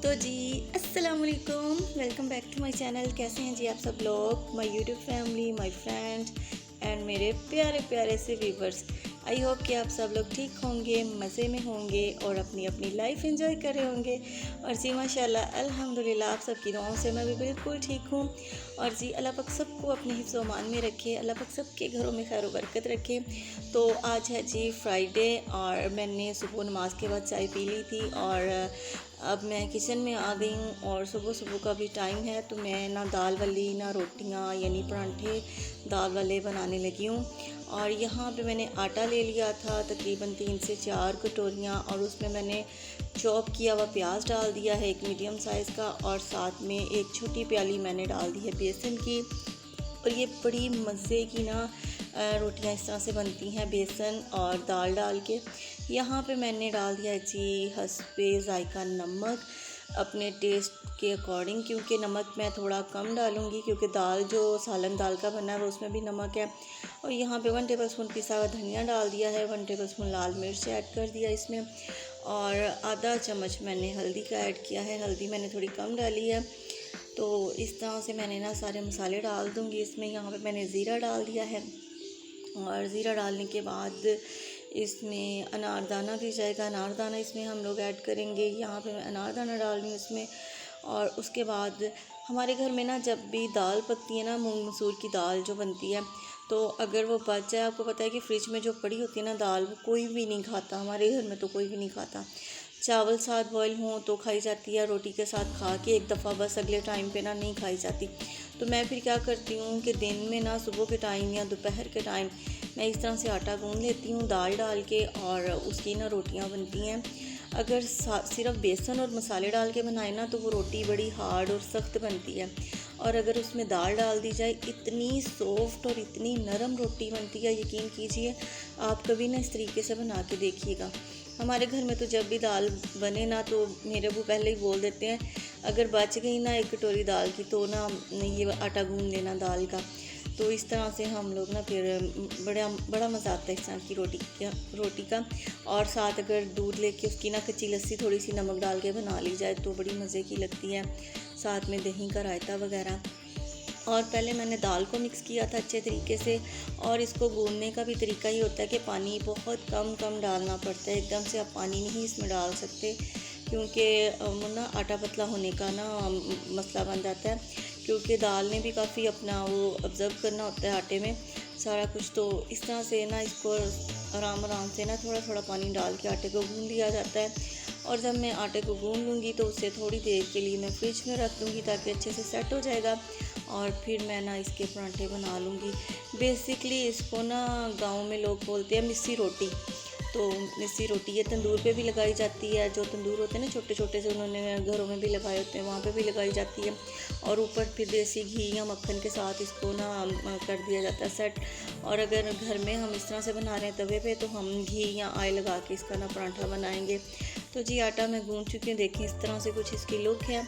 तो जी अस्सलाम वालेकुम, welcome back to my channel. कैसे हैं जी आप सब लोग, my YouTube family, my friends and मेरे प्यारे प्यारे से व्यूवर्स। आई होप कि आप सब लोग ठीक होंगे, मज़े में होंगे और अपनी अपनी लाइफ एंजॉय कर रहे होंगे। और जी माशाल्लाह अल्हम्दुलिल्लाह आप सबकी दुआओं से मैं भी बिल्कुल ठीक हूँ। और जी अल्लाह पाक सबको अपने हिफ्ज़ व अमान में रखे, अल्लाह पाक सबके घरों में खैर बरकत रखे। तो आज है जी फ्राइडे और मैंने सुबह नमाज के बाद चाय पी ली थी और अब मैं किचन में आ गई हूँ और सुबह सुबह का भी टाइम है, तो मैं ना दाल वाली ना रोटियाँ यानी परांठे दाल वाले बनाने लगी हूँ। और यहाँ पे मैंने आटा ले लिया था तकरीबन 3 से 4 कटोरियाँ और उसमें मैंने चॉप किया हुआ प्याज डाल दिया है एक मीडियम साइज़ का, और साथ में एक छोटी प्याली मैंने डाल दी है बेसन की। और ये बड़ी मज़े की ना रोटियां इस तरह से बनती हैं बेसन और दाल डाल के। यहाँ पे मैंने डाल दिया जी हस्बे ज़ायका नमक अपने टेस्ट के अकॉर्डिंग, क्योंकि नमक मैं थोड़ा कम डालूँगी क्योंकि दाल जो सालन दाल का बना है वो उसमें भी नमक है। और यहाँ पे 1 टेबलस्पून पिसा हुआ धनिया डाल दिया है, 1 टेबलस्पून लाल मिर्च ऐड कर दिया इसमें, और आधा चम्मच मैंने हल्दी का ऐड किया है। हल्दी मैंने थोड़ी कम डाली है। तो इस तरह से मैंने ना सारे मसाले डाल दूँगी इसमें। यहाँ पे मैंने ज़ीरा डाल दिया है और ज़ीरा डालने के बाद इसमें अनारदाना भी जाएगा, अनारदाना इसमें हम लोग ऐड करेंगे। यहाँ पे मैं अनारदाना डाल रही हूँ इसमें। और उसके बाद हमारे घर में ना जब भी दाल पकती है ना, मूंग मसूर की दाल जो बनती है, तो अगर वो बच जाए, आपको पता है कि फ्रिज में जो पड़ी होती है ना दाल, वो कोई भी नहीं खाता। हमारे घर में तो कोई भी नहीं खाता। चावल साथ बॉयल हों तो खाई जाती है, रोटी के साथ खा के एक दफ़ा बस, अगले टाइम पे ना नहीं खाई जाती। तो मैं फिर क्या करती हूँ कि दिन में ना सुबह के टाइम या दोपहर के टाइम मैं इस तरह से आटा गूँध लेती हूँ दाल डाल के, और उसकी ना रोटियाँ बनती हैं। अगर सिर्फ बेसन और मसाले डाल के बनाए ना तो वो रोटी बड़ी हार्ड और सख्त बनती है, और अगर उसमें दाल डाल दी जाए इतनी सॉफ्ट और इतनी नरम रोटी बनती है। यकीन कीजिए आप कभी ना इस तरीके से बना के देखिएगा। हमारे घर में तो जब भी दाल बने ना तो मेरे अब्बू पहले ही बोल देते हैं, अगर बच गई ना 1 कटोरी दाल की तो ना ये आटा गूँध लेना दाल का। तो इस तरह से हम लोग ना फिर बड़ा मज़ा आता है इस तरह की रोटी का। और साथ अगर दूध लेके उसकी ना कच्ची लस्सी थोड़ी सी नमक डाल के बना ली जाए तो बड़ी मज़े की लगती है, साथ में दही का रायता वगैरह। और पहले मैंने दाल को मिक्स किया था अच्छे तरीके से। और इसको गूँधने का भी तरीका ही होता है कि पानी बहुत कम कम डालना पड़ता है, एकदम से आप पानी नहीं इसमें डाल सकते, क्योंकि ना आटा पतला होने का ना मसला बन जाता है, क्योंकि दाल ने भी काफ़ी अपना वो ऑब्ज़र्व करना होता है आटे में सारा कुछ। तो इस तरह से ना इसको आराम आराम से ना थोड़ा थोड़ा पानी डाल के आटे को गूँध लिया जाता है। और जब मैं आटे को गूँध लूँगी तो उसे थोड़ी देर के लिए मैं फ्रिज में रख दूँगी ताकि अच्छे से सेट हो जाएगा, और फिर मैं ना इसके परांठे बना लूँगी। बेसिकली इसको ना गांव में लोग बोलते हैं मिस्सी रोटी। तो मिस्सी रोटी ये तंदूर पे भी लगाई जाती है, जो तंदूर होते हैं ना छोटे छोटे से उन्होंने घरों में भी लगाए होते हैं, वहाँ पे भी लगाई जाती है। और ऊपर फिर देसी घी या मक्खन के साथ इसको ना कर दिया जाता है सेट। और अगर घर में हम इस तरह से बना रहे हैं तवे पे, तो हम घी या ऑयल लगा के इसका ना परांठा बनाएंगे। तो जी आटा मैं गूँध चुकी हूँ, देखें इस तरह से कुछ इसकी लुक है।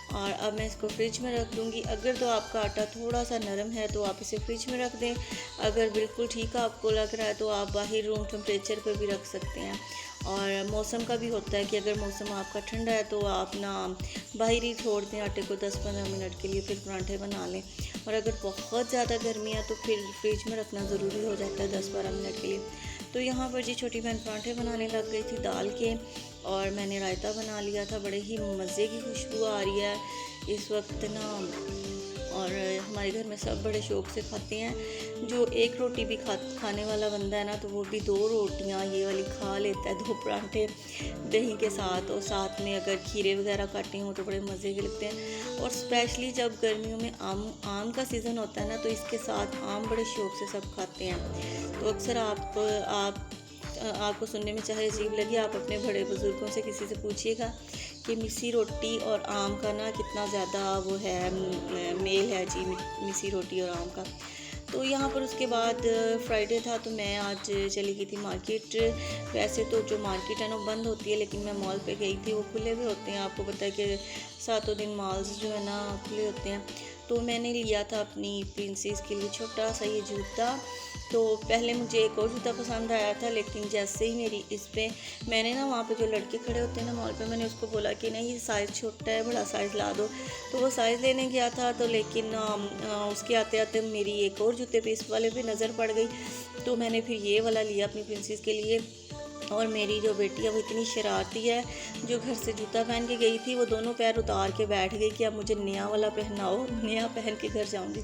और अब मैं इसको फ्रिज में रख दूँगी। अगर तो आपका आटा थोड़ा सा नरम है तो आप इसे फ्रिज में रख दें, अगर बिल्कुल ठीक आपको लग रहा है तो आप बाहर रूम टेम्परेचर पर भी रख सकते हैं। और मौसम का भी होता है कि अगर मौसम आपका ठंडा है तो आप ना बाहर ही छोड़ दें आटे को 10-15 मिनट के लिए, फिर परांठे बना लें। और अगर बहुत ज़्यादा गर्मी है तो फिर फ्रिज में रखना ज़रूरी हो जाता है 10-12 मिनट के लिए। तो यहाँ पर जी छोटी बहन परांठे बनाने लग गई थी दाल के, और मैंने रायता बना लिया था। बड़े ही मज़े की खुशबू आ रही है इस वक्त ना, और हमारे घर में सब बड़े शौक़ से खाते हैं। जो एक रोटी भी खाने वाला बंदा है ना तो वो भी 2 रोटियां ये वाली खा लेता है, 2 परांठे दही के साथ। और साथ में अगर खीरे वगैरह काटे हों तो बड़े मज़े के लगते हैं। और स्पेशली जब गर्मियों में आम का सीज़न होता है ना तो इसके साथ आम बड़े शौक़ से सब खाते हैं। तो अक्सर आपको सुनने में चाहे अजीब लगे, आप अपने बड़े बुज़ुर्गों से किसी से पूछिएगा कि मिस्सी रोटी और आम का ना कितना ज़्यादा वो है मेल है जी, मिस्सी रोटी और आम का। तो यहाँ पर उसके बाद फ्राइडे था तो मैं आज चली गई थी मार्केट। वैसे तो जो मार्केट है ना बंद होती है, लेकिन मैं मॉल पे गई थी, वो खुले हुए होते हैं। आपको पता है कि 7 दिन मॉल्स जो है ना खुले होते हैं। तो मैंने लिया था अपनी प्रिंसेस के लिए छोटा सा ये जूता, तो पहले मुझे एक और जूता पसंद आया था, लेकिन जैसे ही मेरी इस पे मैंने ना वहाँ पे जो लड़के खड़े होते हैं ना मॉल पे, मैंने उसको बोला कि नहीं ये साइज़ छोटा है, बड़ा साइज़ ला दो। तो वो साइज़ लेने गया था, तो लेकिन उसके आते आते मेरी एक और जूते पे इस वाले पे नज़र पड़ गई। तो मैंने फिर ये वाला लिया अपनी प्रिंसेस के लिए। और मेरी जो बेटी है वो इतनी शरारती है, जो घर से जूता पहन के गई थी वो दोनों पैर उतार के बैठ गई कि अब मुझे नया वाला पहनाओ, नया पहन के घर जाऊंगी।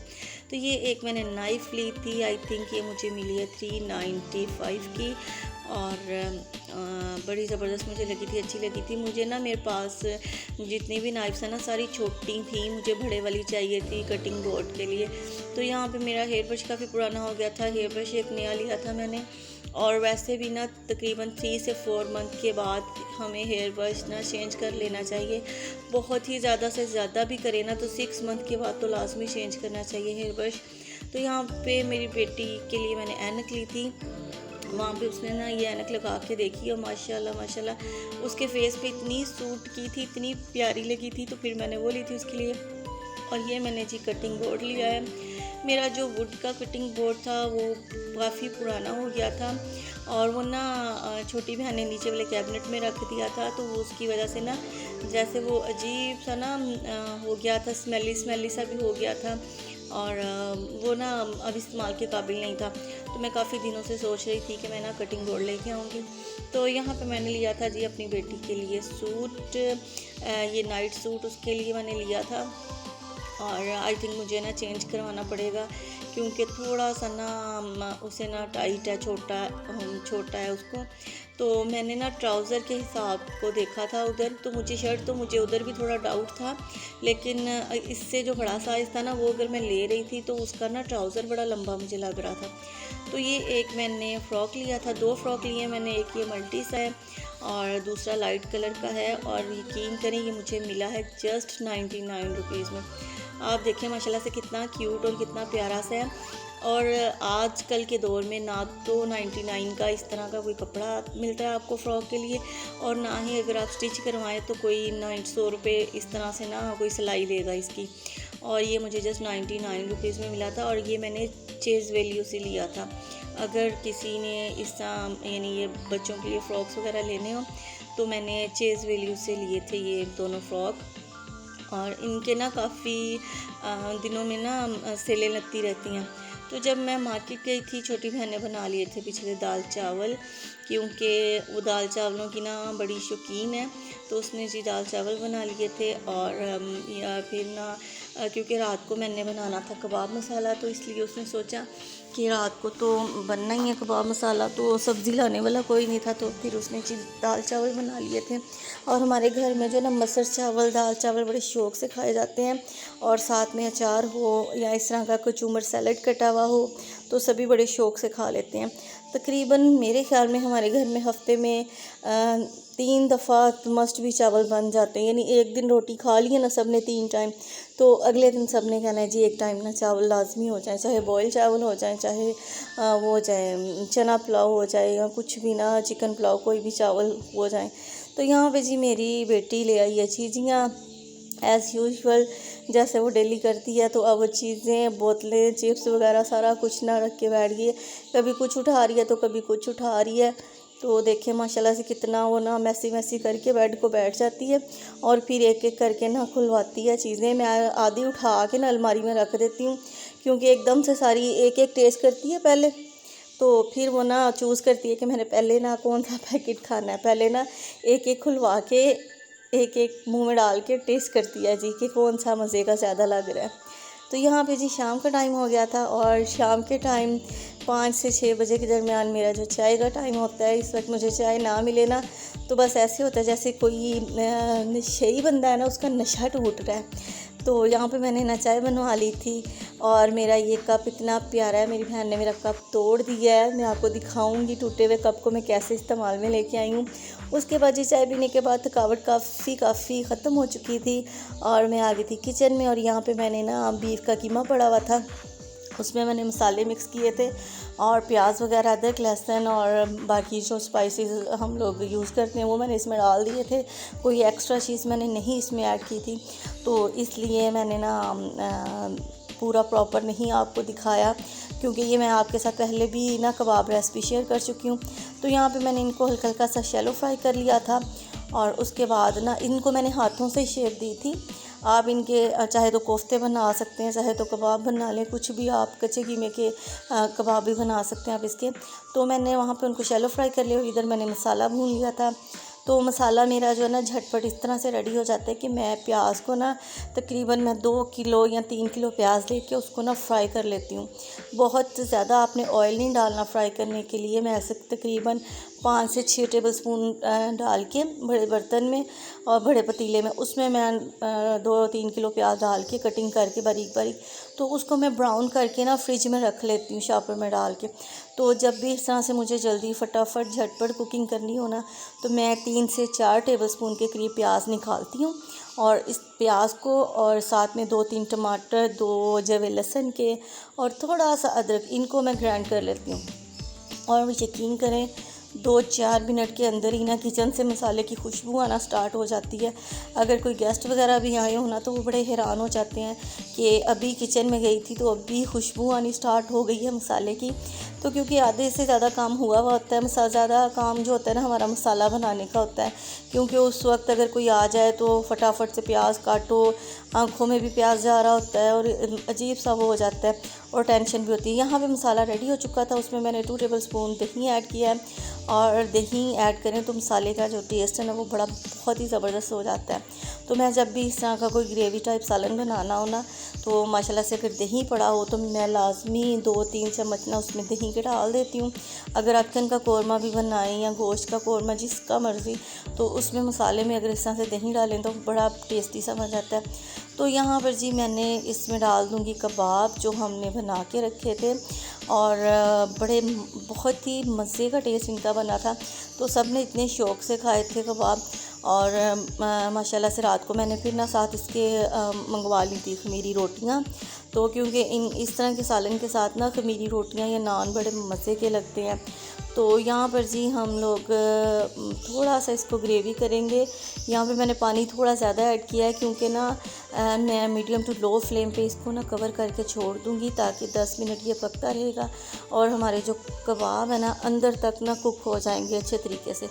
तो ये एक मैंने नाइफ़ ली थी, आई थिंक ये मुझे मिली है 395 की, और बड़ी ज़बरदस्त मुझे लगी थी, अच्छी लगी थी मुझे ना। मेरे पास जितनी भी नाइफ्स हैं ना सारी छोटी थी, मुझे बड़े वाली चाहिए थी कटिंग बोर्ड के लिए। तो यहाँ पे मेरा हेयर ब्रश काफ़ी पुराना हो गया था, हेयर ब्रश एक नया लिया था मैंने। और वैसे भी ना तकरीबन 3 से 4 मंथ के बाद हमें हेयर ब्रश ना चेंज कर लेना चाहिए। बहुत ही ज़्यादा से ज़्यादा भी करें ना तो 6 मंथ के बाद तो लाजमी चेंज करना चाहिए हेयर ब्रश। तो यहाँ पे मेरी बेटी के लिए मैंने ऐनक ली थी, वहाँ पे उसने ना ये ऐनक लगा के देखी और माशाल्लाह माशाल्लाह उसके फेस पे इतनी सूट की थी, इतनी प्यारी लगी थी। तो फिर मैंने वो ली थी उसके लिए। और ये मैंने जी कटिंग बोर्ड लिया है। मेरा जो वुड का कटिंग बोर्ड था वो काफ़ी पुराना हो गया था, और वो ना छोटी बहन ने नीचे वाले कैबिनेट में रख दिया था, तो वो उसकी वजह से ना जैसे वो अजीब सा ना हो गया था, स्मेली सा भी हो गया था, और वो ना अब इस्तेमाल के काबिल नहीं था। तो मैं काफ़ी दिनों से सोच रही थी कि मैं ना कटिंग बोर्ड लेके आऊँगी। तो यहाँ पे मैंने लिया था जी अपनी बेटी के लिए सूट, ये नाइट सूट उसके लिए मैंने लिया था। और आई थिंक मुझे ना चेंज करवाना पड़ेगा, क्योंकि थोड़ा सा ना उसे ना टाइट है, छोटा है उसको। तो मैंने ना ट्राउज़र के हिसाब को देखा था उधर, तो मुझे शर्ट तो मुझे उधर भी थोड़ा डाउट था, लेकिन इससे जो बड़ा साइज़ था ना वो अगर मैं ले रही थी तो उसका ना ट्राउज़र बड़ा लंबा मुझे लग रहा था। तो ये एक मैंने फ़्रॉक लिया था, 2 फ़्रॉक लिए मैंने, एक ये मल्टी सा है और दूसरा लाइट कलर का है। और यकीन करें ये मुझे मिला है जस्ट 99 रुपीज़ में। आप देखें माशाल्लाह से कितना क्यूट और कितना प्यारा सा है। और आजकल के दौर में ना तो 99 का इस तरह का कोई कपड़ा मिलता है आपको फ़्रॉक के लिए, और ना ही अगर आप स्टिच करवाएं तो कोई 900 रुपये इस तरह से ना कोई सिलाई लेगा इसकी। और ये मुझे जस्ट 99 रुपीज़ में मिला था, और ये मैंने चेज़ वैल्यू से लिया था। अगर किसी ने इस यानी ये बच्चों के लिए फ़्रॉक्स वगैरह लेने हो तो मैंने चेज़ वैल्यू से लिए थे ये दोनों फ़्रॉक। और इनके ना काफ़ी दिनों में ना सेलें लगती रहती हैं। तो जब मैं मार्केट गई थी, छोटी बहन ने बना लिए थे पिछले दाल चावल, क्योंकि वो दाल चावलों की ना बड़ी शौकीन है, तो उसने जी दाल चावल बना लिए थे। और या फिर ना क्योंकि रात को मैंने बनाना था कबाब मसाला, तो इसलिए उसने सोचा कि रात को तो बनना ही है कबाब मसाला, तो सब्ज़ी लाने वाला कोई नहीं था, तो फिर उसने जी दाल चावल बना लिए थे। और हमारे घर में जो ना मसर चावल, दाल चावल बड़े शौक़ से खाए जाते हैं, और साथ में अचार हो या इस तरह का कचूमर सैलड कटा हुआ हो तो सभी बड़े शौक़ से खा लेते हैं। तकरीबन मेरे ख़्याल में हमारे घर में हफ़्ते में 3 दफ़ा तो मस्ट भी चावल बन जाते हैं। यानी एक दिन रोटी खा ली है ना सब ने 3 टाइम, तो अगले दिन सब ने कहना है जी एक टाइम ना चावल लाजमी हो जाए, चाहे बॉयल चावल हो जाए, चाहे वो हो जाए चना पुलाव हो जाए, या कुछ भी ना चिकन पुलाव, कोई भी चावल हो जाए। तो यहाँ पे जी मेरी बेटी ले आई है चीज़ियाँ एज़ यूजुअल, जैसे वो डेली करती है। तो अब वो चीज़ें, बोतलें, चिप्स वगैरह सारा कुछ ना रख के बैठ गई है, कभी कुछ उठा रही है तो कभी कुछ उठा रही है। तो देखिए माशाल्लाह से कितना वो ना मैसी करके बेड को बैठ जाती है, और फिर एक एक करके ना खुलवाती है चीज़ें। मैं आधी उठा के ना अलमारी में रख देती हूँ, क्योंकि एकदम से सारी एक एक टेस्ट करती है पहले, तो फिर वो ना चूज़ करती है कि मैंने पहले ना कौन सा पैकेट खाना है। पहले ना एक एक खुलवा के एक एक मुंह में डाल के टेस्ट करती है जी कि कौन सा मज़े का ज़्यादा लग रहा है। तो यहाँ पे जी शाम का टाइम हो गया था, और शाम के टाइम 5 से 6 बजे के दरमियान मेरा जो चाय का टाइम होता है, इस वक्त मुझे चाय ना मिले ना तो बस ऐसे होता है जैसे कोई नशेई बंदा है ना, उसका नशा टूट रहा है। तो यहाँ पे मैंने ना चाय बनवा ली थी, और मेरा ये कप इतना प्यारा है, मेरी बहन ने मेरा कप तोड़ दिया है। मैं आपको दिखाऊंगी टूटे हुए कप को मैं कैसे इस्तेमाल में लेके आई हूँ। उसके बाद जी चाय पीने के बाद थकावट काफ़ी ख़त्म हो चुकी थी, और मैं आ गई थी किचन में। और यहाँ पे मैंने ना बीफ का कीमा पड़ा हुआ था, उसमें मैंने मसाले मिक्स किए थे, और प्याज वगैरह, अदरक, लहसुन और बाकी जो स्पाइसेस हम लोग यूज़ करते हैं वो मैंने इसमें डाल दिए थे। कोई एक्स्ट्रा चीज़ मैंने नहीं इसमें ऐड की थी, तो इसलिए मैंने ना पूरा प्रॉपर नहीं आपको दिखाया। क्योंकि ये मैं आपके साथ पहले भी ना कबाब रेसिपी शेयर कर चुकी हूँ। तो यहाँ पे मैंने इनको हल्का हल्का सा शैलो फ्राई कर लिया था और उसके बाद ना इनको मैंने हाथों से शेप दी थी। आप इनके चाहे तो कोफ्ते बना सकते हैं, चाहे तो कबाब बना लें, कुछ भी आप कच्चे कीमे के कबाब भी बना सकते हैं आप इसके। तो मैंने वहाँ पे उनको शैलो फ्राई कर लिया और इधर मैंने मसाला भून लिया था। तो मसाला मेरा जो है ना झटपट इस तरह से रेडी हो जाता है कि मैं प्याज को ना तकरीबन मैं 2 किलो या 3 किलो प्याज लेके उसको ना फ्राई कर लेती हूँ। बहुत ज़्यादा आपने ऑयल नहीं डालना फ्राई करने के लिए। मैं ऐसे तकरीबन 5 से 6 टेबलस्पून डाल के बड़े बर्तन में और बड़े पतीले में उसमें मैं 2-3 किलो प्याज डाल के कटिंग करके बारीक बारीक तो उसको मैं ब्राउन करके ना फ्रिज में रख लेती हूँ शॉपर में डाल के। तो जब भी इस तरह से मुझे जल्दी फटाफट झटपट कुकिंग करनी हो ना तो मैं 3 से 4 टेबलस्पून के करीब प्याज निकालती हूँ और इस प्याज को और साथ में 2-3 टमाटर, 2 जवे लहसुन के और थोड़ा सा अदरक, इनको मैं ग्राइंड कर लेती हूँ। और यकीन करें 2-4 मिनट के अंदर ही ना किचन से मसाले की खुशबू आना स्टार्ट हो जाती है। अगर कोई गेस्ट वगैरह भी आए हो ना तो वो बड़े हैरान हो जाते हैं कि अभी किचन में गई थी तो अभी खुशबू आनी स्टार्ट हो गई है मसाले की। तो क्योंकि आधे से ज़्यादा काम हुआ होता है, ज़्यादा काम जो होता है ना हमारा मसाला बनाने का होता है। क्योंकि उस वक्त अगर कोई आ जाए तो फटाफट से प्याज काटो, आँखों में भी प्याज जा रहा होता है और अजीब सा वो हो जाता है और टेंशन भी होती है। यहाँ पे मसाला रेडी हो चुका था, उसमें मैंने 2 टेबलस्पून दही ऐड किया है और दही ऐड करें तो मसाले का जो टेस्ट है ना वो बहुत ही ज़बरदस्त हो जाता है। तो मैं जब भी इस तरह का कोई ग्रेवी टाइप सालन बनाना हो ना तो माशाल्लाह से अगर दही पड़ा हो तो मैं लाजमी 2-3 चम्मच ना उसमें दही के डाल देती हूँ। अगर अदरक का कौरमा भी बनाएं या गोश्त का कौरमा, जिसका मर्ज़ी, तो उसमें मसाले में अगर इस तरह से दही डालें तो बड़ा टेस्टी सा बन जाता है। तो यहाँ पर जी मैंने इसमें डाल दूँगी कबाब जो हमने बना के रखे थे और बहुत ही मज़े का टेस्ट इनका बना था। तो सब ने इतने शौक़ से खाए थे कबाब और माशाल्लाह से रात को मैंने फिर ना साथ इसके मंगवा ली थी खमीरी रोटियाँ। तो क्योंकि इस तरह के सालन के साथ ना खमीरी रोटियाँ या नान बड़े मज़े के लगते हैं। तो यहाँ पर जी हम लोग थोड़ा सा इसको ग्रेवी करेंगे। यहाँ पे मैंने पानी थोड़ा ज़्यादा ऐड किया है क्योंकि ना मैं मीडियम टू लो फ्लेम पे इसको ना कवर करके छोड़ दूँगी ताकि 10 मिनट ये पकता रहेगा और हमारे जो कबाब है ना अंदर तक ना कुक हो जाएंगे अच्छे तरीके से।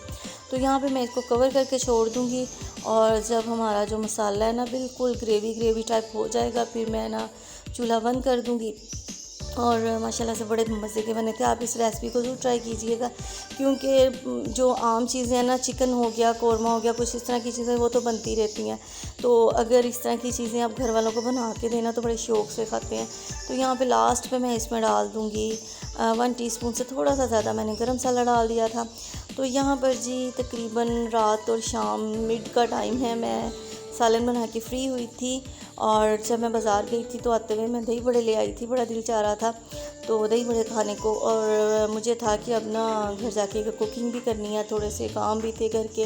तो यहाँ पे मैं इसको कवर करके छोड़ दूँगी और जब हमारा जो मसाला है ना बिल्कुल ग्रेवी टाइप हो जाएगा फिर मैं ना चूल्हा बंद कर दूँगी। और माशाल्लाह से बड़े मज़े के बने थे। आप इस रेसिपी को ज़रूर ट्राई कीजिएगा क्योंकि जो आम चीज़ें हैं ना, चिकन हो गया, कौरमा हो गया, कुछ इस तरह की चीज़ें वो तो बनती रहती हैं। तो अगर इस तरह की चीज़ें आप घर वालों को बना के देना तो बड़े शौक़ से खाते हैं। तो यहाँ पे लास्ट पे मैं इसमें डाल दूँगी 1 टीस्पून से थोड़ा सा ज़्यादा मैंने गरम मसाला डाल दिया था। तो यहाँ पर जी तकरीबन रात और शाम मिड का टाइम है, मैं सालन बना के फ्री हुई थी और जब मैं बाज़ार गई थी तो आते हुए मैं दही बड़े ले आई थी। बड़ा दिल चाह रहा था तो दही बड़े खाने को और मुझे था कि अब ना घर जाके कुकिंग भी करनी है, थोड़े से काम भी थे घर के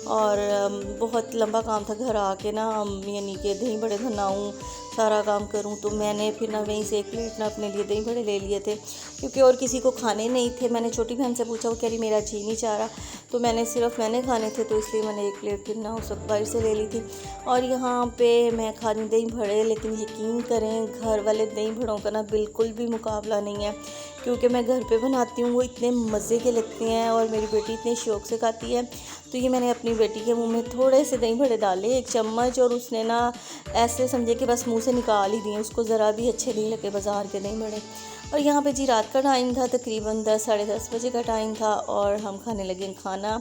और बहुत लंबा काम था घर आके ना, यानी कि दही बड़े बनाऊँ, सारा काम करूं। तो मैंने फिर ना वहीं से 1 प्लेट ना अपने लिए दही बड़े ले लिए थे क्योंकि और किसी को खाने नहीं थे। मैंने छोटी बहन से पूछा, वो कह रही मेरा जी नहीं चाह रहा, तो मैंने खाने थे तो इसलिए मैंने 1 प्लेट फिर ना उस वक्त बाहर से ले ली थी। और यहाँ पे मैं खा रही दही बड़े, लेकिन यकीन करें घर वाले दही बड़ों का ना बिल्कुल भी मुकाबला नहीं है क्योंकि मैं घर पे बनाती हूँ, वो इतने मज़े के लगते हैं और मेरी बेटी इतने शौक़ से खाती है। तो ये मैंने अपनी बेटी के मुंह में थोड़े से दही बड़े डाले 1 चम्मच और उसने ना ऐसे समझे कि बस मुंह से निकाल ही दिए, उसको ज़रा भी अच्छे नहीं लगे बाज़ार के दही बड़े। और यहाँ पे जी रात का टाइम था, तकरीबन 10 साढ़े 10 बजे का टाइम था और हम खाने लगे खाना।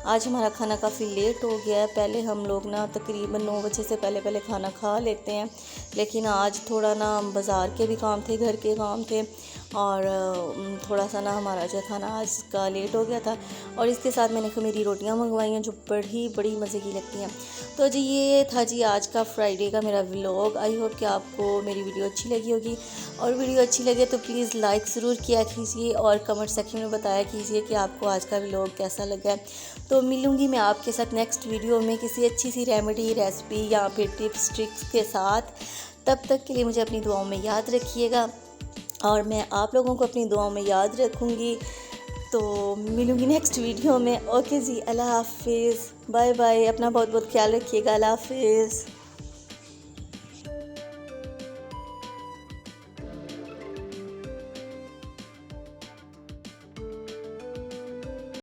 आज हमारा खाना काफ़ी लेट हो गया है। पहले हम लोग ना तकरीबन 9 बजे से पहले खाना खा लेते हैं, लेकिन आज थोड़ा ना बाज़ार के भी काम थे, घर के काम थे और थोड़ा सा ना हमारा जो था ना आज का लेट हो गया था। और इसके साथ मैंने खमीरी रोटियां मंगवाई हैं जो बड़ी मज़े की लगती हैं। तो जी ये था जी आज का फ्राइडे का मेरा व्लॉग। आई होप कि आपको मेरी वीडियो अच्छी लगी होगी और वीडियो अच्छी लगे तो प्लीज़ लाइक ज़रूर किया कीजिए और कमेंट सेक्शन में बताया कीजिए कि आपको आज का व्लॉग कैसा लगा है। तो मिलूँगी मैं आपके साथ नेक्स्ट वीडियो में किसी अच्छी सी रेमेडी, रेसिपी या फिर टिप्स ट्रिक्स के साथ। तब तक के लिए मुझे अपनी दुआओं में याद रखिएगा और मैं आप लोगों को अपनी दुआओं में याद रखूँगी। तो मिलूँगी नेक्स्ट वीडियो में। ओके जी, अल्लाह हाफिज़, बाय बाय। अपना बहुत ख्याल रखिएगा। अल्लाह हाफिज़।